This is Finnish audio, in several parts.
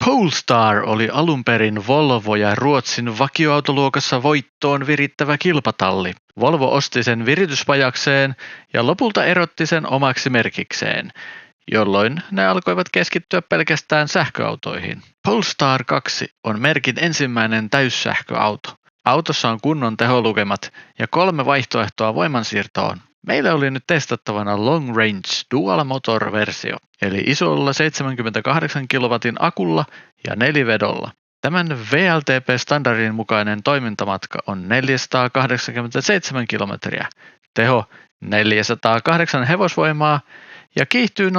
Polestar oli alun perin Volvo ja Ruotsin vakioautoluokassa voittoon virittävä kilpatalli. Volvo osti sen virityspajakseen ja lopulta erotti sen omaksi merkikseen, jolloin ne alkoivat keskittyä pelkästään sähköautoihin. Polestar 2 on merkin ensimmäinen täyssähköauto. Autossa on kunnon teholukemat ja 3 vaihtoehtoa voimansiirtoon. Meillä oli nyt testattavana Long Range Dual Motor-versio, eli isolla 78 kilowatin akulla ja 4-vedolla. Tämän WLTP-standardin mukainen toimintamatka on 487 kilometriä, teho 408 hevosvoimaa ja kiihtyy 0–100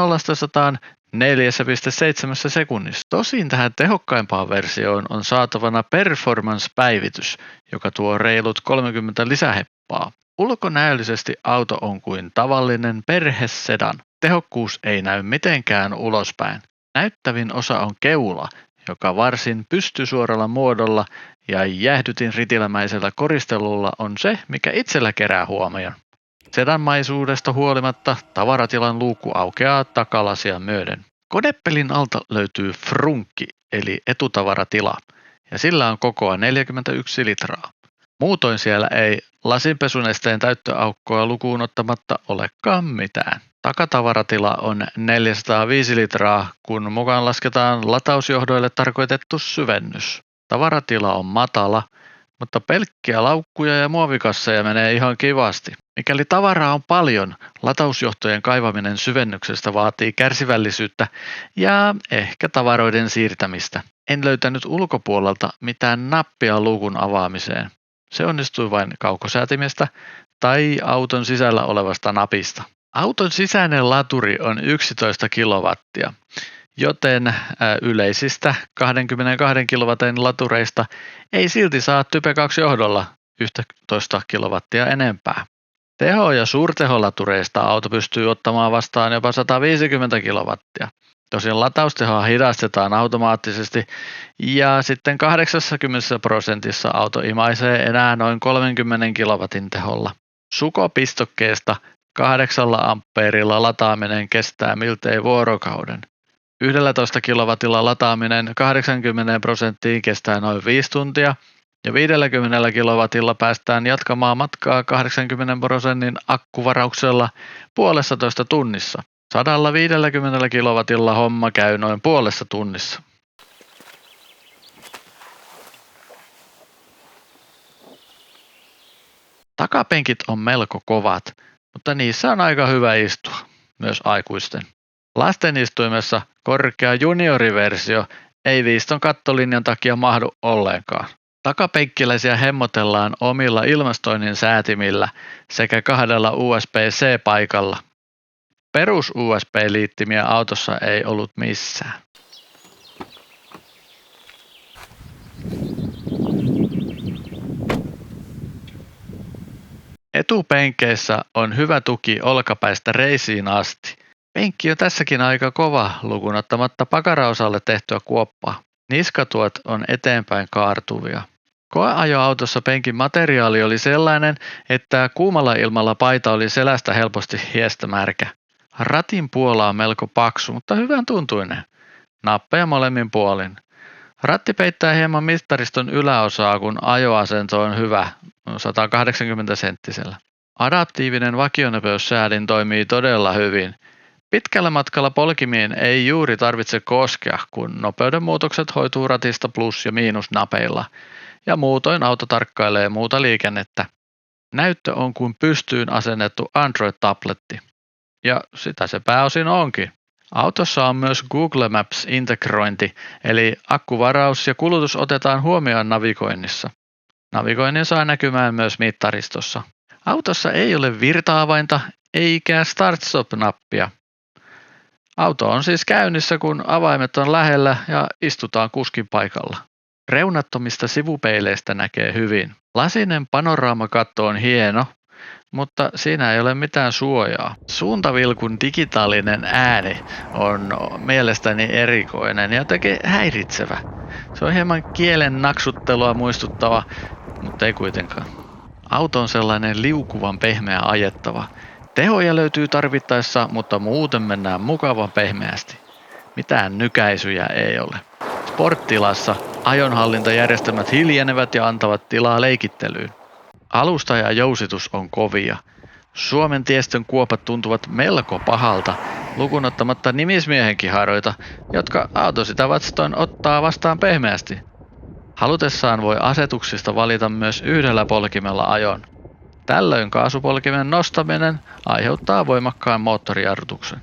4,7 sekunnissa. Tosin tähän tehokkaimpaan versioon on saatavana performance-päivitys, joka tuo reilut 30 lisäheppaa. Ulkonäöllisesti auto on kuin tavallinen perhesedan. Tehokkuus ei näy mitenkään ulospäin. Näyttävin osa on keula, joka varsin pystysuoralla muodolla ja jäähdytin ritilämäisellä koristelulla on se, mikä itsellä kerää huomion. Sedanmaisuudesta huolimatta tavaratilan luukku aukeaa takalasia myöden. Konepelin alta löytyy frunkki eli etutavaratila ja sillä on kokoa 41 litraa. Muutoin siellä ei lasinpesunesteen täyttöaukkoa lukuun ottamatta olekaan mitään. Takatavaratila on 405 litraa, kun mukaan lasketaan latausjohdoille tarkoitettu syvennys. Tavaratila on matala, mutta pelkkiä laukkuja ja muovikasseja menee ihan kivasti. Mikäli tavaraa on paljon, latausjohtojen kaivaminen syvennyksestä vaatii kärsivällisyyttä ja ehkä tavaroiden siirtämistä. En löytänyt ulkopuolelta mitään nappia luukun avaamiseen. Se onnistui vain kaukosäätimestä tai auton sisällä olevasta napista. Auton sisäinen laturi on 11 kilowattia, joten yleisistä 22 kilowatin latureista ei silti saa Type 2 johdolla 11 kilowattia enempää. Teho- ja suurteholatureista auto pystyy ottamaan vastaan jopa 150 kilowattia. Tosin lataustehoa hidastetaan automaattisesti ja sitten 80% auto imaisee enää noin 30 kilowatin teholla. Sukopistokkeesta 8 ampeerilla lataaminen kestää miltei vuorokauden. 11 kilowatilla lataaminen 80% kestää noin 5 tuntia ja 50 kilowatilla päästään jatkamaan matkaa 80% akkuvarauksella 1,5 tunnissa. 150 kilowatilla homma käy noin 1,5 tunnissa. Takapenkit on melko kovat, mutta niissä on aika hyvä istua, myös aikuisten. Lasten istuimessa korkea junioriversio ei viiston kattolinjan takia mahdu ollenkaan. Takapenkkiläisiä hemmotellaan omilla ilmastoinnin säätimillä sekä 2 USB-C-paikalla. Perus USB-liittimiä autossa ei ollut missään. Etupenkeissä on hyvä tuki olkapäistä reisiin asti. Penkki on tässäkin aika kova lukuun ottamatta pakaraosalle tehtyä kuoppaa. Niskatuot on eteenpäin kaartuvia. Koeajoautossa penkin materiaali oli sellainen, että kuumalla ilmalla paita oli selästä helposti hiestämärkä. Ratin puola on melko paksu, mutta hyvän tuntuinen. Nappeja molemmin puolin. Ratti peittää hieman mittariston yläosaa, kun ajoasento on hyvä, 180 senttisellä. Adaptiivinen vakionopeussäädin toimii todella hyvin. Pitkällä matkalla polkimiin ei juuri tarvitse koskea, kun nopeuden muutokset hoituu ratista plus- ja miinusnapeilla, ja muutoin auto tarkkailee muuta liikennettä. Näyttö on kuin pystyyn asennettu Android-tabletti. Ja sitä se pääosin onkin. Autossa on myös Google Maps-integrointi, eli akkuvaraus ja kulutus otetaan huomioon navigoinnissa. Navigoinnin saa näkymään myös mittaristossa. Autossa ei ole virta-avainta eikä start-stop-nappia. Auto on siis käynnissä, kun avaimet on lähellä ja istutaan kuskin paikalla. Reunattomista sivupeileistä näkee hyvin. Lasinen panoraamakatto on hieno, mutta siinä ei ole mitään suojaa. Suuntavilkun digitaalinen ääni on mielestäni erikoinen ja jotenkin häiritsevä. Se on hieman kielen naksuttelua muistuttava, mutta ei kuitenkaan. Auto on sellainen liukuvan pehmeä ajettava. Tehoja löytyy tarvittaessa, mutta muuten mennään mukavan pehmeästi. Mitään nykäisyjä ei ole. Sporttilassa ajonhallintajärjestelmät hiljenevät ja antavat tilaa leikittelyyn. Alusta ja jousitus on kovia. Suomen tiestön kuopat tuntuvat melko pahalta, lukunottamatta nimismiehen kiharoita, jotka auto sitä vastoin ottaa vastaan pehmeästi. Halutessaan voi asetuksista valita myös yhdellä polkimella ajon. Tällöin kaasupolkimen nostaminen aiheuttaa voimakkaan moottorijarrutuksen.